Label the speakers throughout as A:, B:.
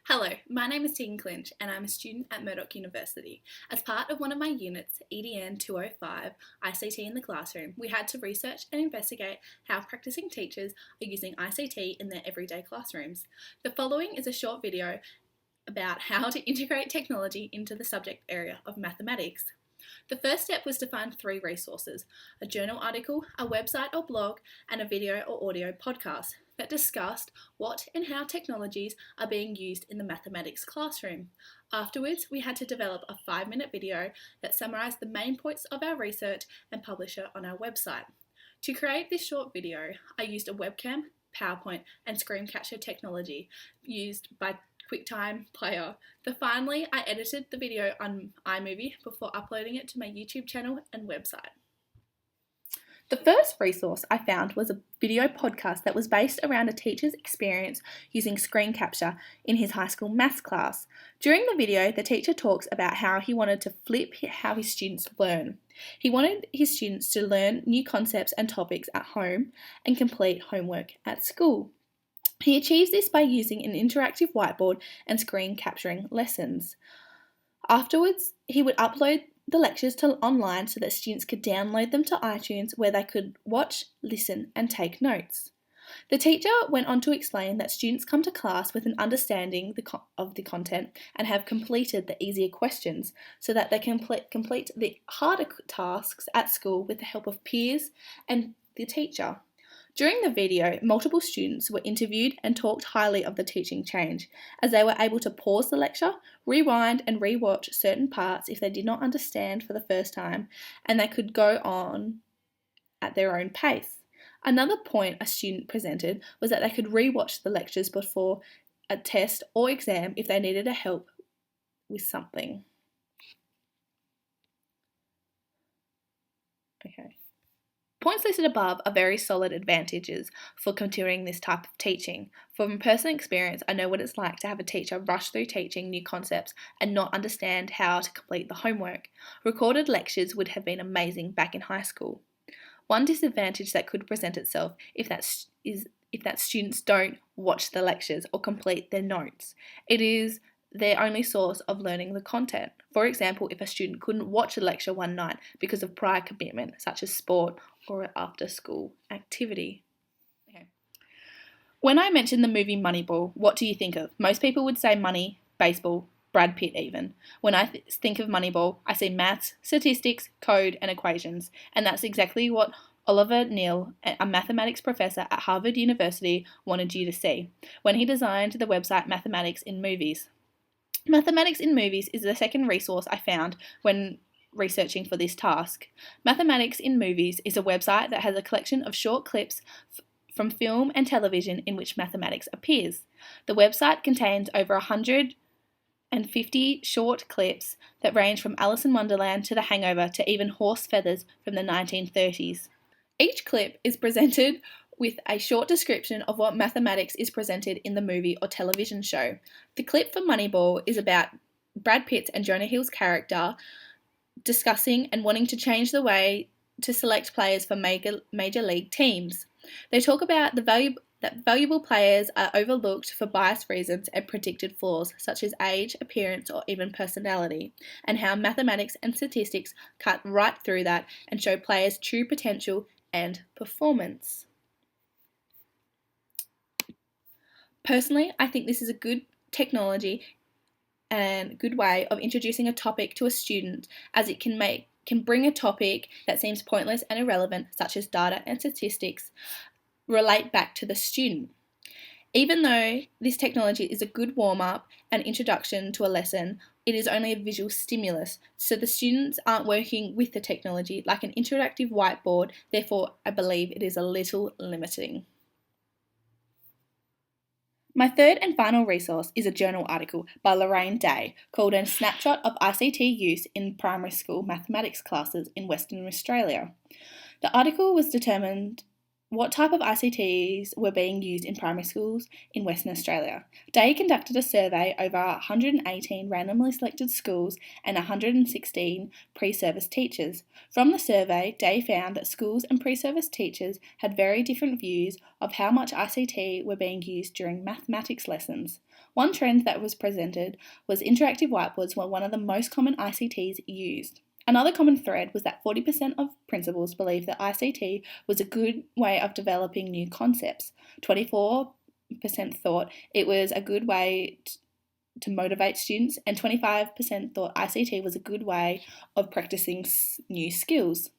A: Hello, my name is Tegan Clinch and I'm a student at Murdoch University. As part of one of my units, EDN 205, ICT in the Classroom, we had to research and investigate how practicing teachers are using ICT in their everyday classrooms. The following is a short video about how to integrate technology into the subject area of mathematics. The first step was to find 3 resources: a journal article, a website or blog, and a video or audio podcast that discussed what and how technologies are being used in the mathematics classroom. Afterwards, we had to develop a 5-minute video that summarised the main points of our research and publish it on our website. To create this short video, I used a webcam, PowerPoint, and screen capture technology used by QuickTime Player. Finally, I edited the video on iMovie before uploading it to my YouTube channel and website. The first resource I found was a video podcast that was based around a teacher's experience using screen capture in his high school maths class. During the video, the teacher talks about how he wanted to flip how his students learn. He wanted his students to learn new concepts and topics at home and complete homework at school. He achieves this by using an interactive whiteboard and screen capturing lessons. Afterwards, he would upload the lectures to online so that students could download them to iTunes, where they could watch, listen, and take notes. The teacher went on to explain that students come to class with an understanding of the content and have completed the easier questions so that they can complete the harder tasks at school with the help of peers and the teacher. During the video, multiple students were interviewed and talked highly of the teaching change, as they were able to pause the lecture, rewind and rewatch certain parts if they did not understand for the first time, and they could go on at their own pace. Another point a student presented was that they could rewatch the lectures before a test or exam if they needed help with something. Okay. Points listed above are very solid advantages for continuing this type of teaching. From personal experience, I know what it's like to have a teacher rush through teaching new concepts and not understand how to complete the homework. Recorded lectures would have been amazing back in high school. One disadvantage that could present itself if that students don't watch the lectures or complete their notes. It is their only source of learning the content. For example, if a student couldn't watch a lecture one night because of prior commitment, such as sport or an after-school activity. Okay. When I mentioned the movie Moneyball, what do you think of? Most people would say money, baseball, Brad Pitt even. When I think of Moneyball, I see maths, statistics, code, and equations, and that's exactly what Oliver Neal, a mathematics professor at Harvard University, wanted you to see when he designed the website Mathematics in Movies. Mathematics in Movies is the second resource I found when researching for this task. Mathematics in Movies is a website that has a collection of short clips from film and television in which mathematics appears. The website contains over 150 short clips that range from Alice in Wonderland to The Hangover to even Horse Feathers from the 1930s. Each clip is presented with a short description of what mathematics is presented in the movie or television show. The clip for Moneyball is about Brad Pitt's and Jonah Hill's character discussing and wanting to change the way to select players for major league teams. They talk about that valuable players are overlooked for biased reasons and predicted flaws such as age, appearance, or even personality, and how mathematics and statistics cut right through that and show players' true potential and performance. Personally, I think this is a good technology and good way of introducing a topic to a student, as it can bring a topic that seems pointless and irrelevant, such as data and statistics, relate back to the student. Even though this technology is a good warm-up and introduction to a lesson, it is only a visual stimulus, so the students aren't working with the technology like an interactive whiteboard. Therefore, I believe it is a little limiting. My third and final resource is a journal article by Lorraine Day called A Snapshot of ICT Use in Primary School Mathematics Classes in Western Australia. The article was determined what type of ICTs were being used in primary schools in Western Australia. Day conducted a survey over 118 randomly selected schools and 116 pre-service teachers. From the survey, Day found that schools and pre-service teachers had very different views of how much ICT were being used during mathematics lessons. One trend that was presented was interactive whiteboards were one of the most common ICTs used. Another common thread was that 40% of principals believed that ICT was a good way of developing new concepts. 24% thought it was a good way to motivate students, and 25% thought ICT was a good way of practicing new skills.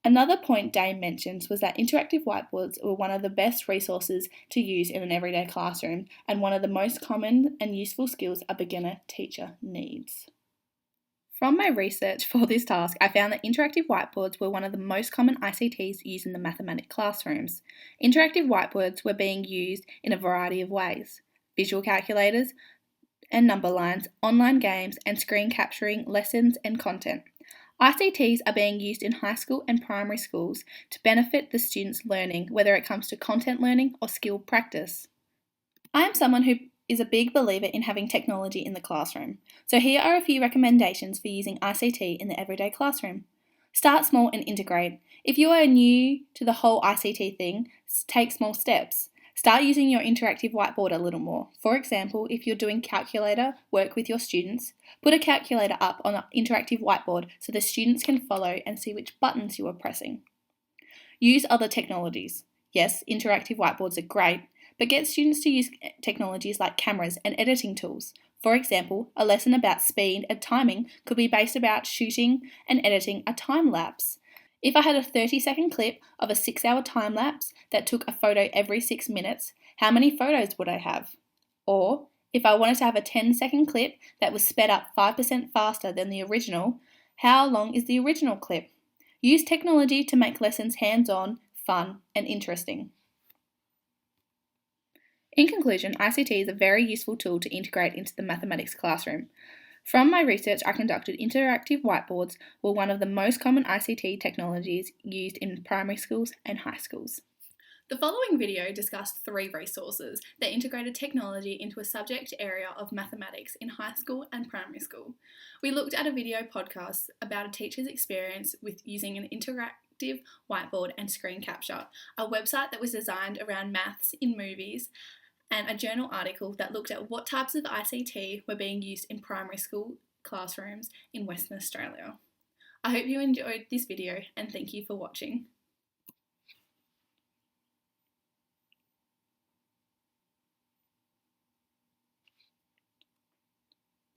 A: Another point Dame mentions was that interactive whiteboards were one of the best resources to use in an everyday classroom and one of the most common and useful skills a beginner teacher needs. From my research for this task, I found that interactive whiteboards were one of the most common ICTs used in the mathematics classrooms. Interactive whiteboards were being used in a variety of ways: visual calculators and number lines, online games, and screen capturing lessons and content. ICTs are being used in high school and primary schools to benefit the students' learning, whether it comes to content learning or skill practice. I am someone who is a big believer in having technology in the classroom, so here are a few recommendations for using ICT in the everyday classroom. Start small and integrate. If you are new to the whole ICT thing, take small steps. Start using your interactive whiteboard a little more. For example, if you're doing calculator work with your students, put a calculator up on an interactive whiteboard so the students can follow and see which buttons you are pressing. Use other technologies. Yes, interactive whiteboards are great, but get students to use technologies like cameras and editing tools. For example, a lesson about speed and timing could be based about shooting and editing a time lapse. If I had a 30-second clip of a 6-hour time lapse that took a photo every 6 minutes, how many photos would I have? Or, if I wanted to have a 10-second clip that was sped up 5% faster than the original, how long is the original clip? Use technology to make lessons hands-on, fun, and interesting. In conclusion, ICT is a very useful tool to integrate into the mathematics classroom. From my research I conducted, interactive whiteboards were one of the most common ICT technologies used in primary schools and high schools. The following video discussed 3 resources that integrated technology into a subject area of mathematics in high school and primary school. We looked at a video podcast about a teacher's experience with using an interactive whiteboard and screen capture, a website that was designed around maths in movies, and a journal article that looked at what types of ICT were being used in primary school classrooms in Western Australia. I hope you enjoyed this video and thank you for watching.